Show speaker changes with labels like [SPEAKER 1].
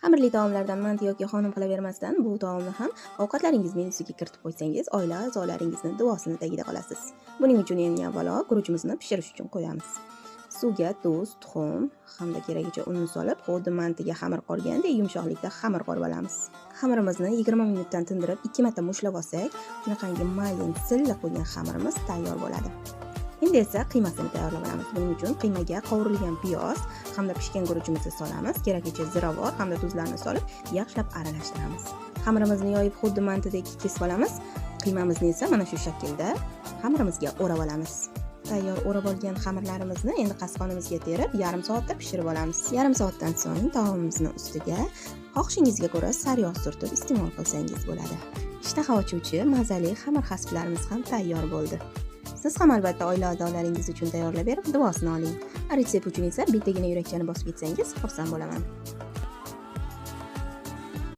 [SPEAKER 1] Xamirli taomlardan manti yoki xonim qilavermasdan bu taomni ham ovqatlaringiz menyusiga kiritib qo'ysangiz, oila a'zolaringizni duosini tagida qolasiz. Buning uchun eng avvalo guruchimizni pishirish uchun qo'yamiz. Suvga tuz, tuxum hamda keragicha un solib, xuddi mantiga xamir qorgandek yumshoqlikda xamir qorib olamiz. Xamirimizni 20 minutdan tindirib, 2 marta mushlab olsak, shunaqangi mayin, silliq bo'lgan xamirimiz tayyor bo'ladi. Endi esa qiymasini tayyorlab olamiz. Buning uchun qiymaga qovurilgan piyoz hamda pishgan guruchimizni solamiz. Keragicha ziravor hamda tuzlarni solib, yaxshilab aralashtiramiz. Xamirimizni yoyib xuddi mantidek kesib olamiz. Qiymamizni esa mana shu shaklda xamirimizga o'rab olamiz. Tayyor o'rab olgan xamirlarimizni endi qasqonimizga terib, yarim soatda pishirib olamiz. Yarim soatdan so'ng taomimizni ustiga xohishingizga ko'ra sariyog' surtib iste'mol qilsangiz bo'ladi. Ishtaha ochuvchi mazali xamir xasplarimiz ham tayyor bo'ldi. Siz ham albatta oila a'zolaringiz uchun tayyorlab berib, duosini oling. Retsept uchun esa bittagina yurakchani bosib ketsangiz, xursand bo'laman.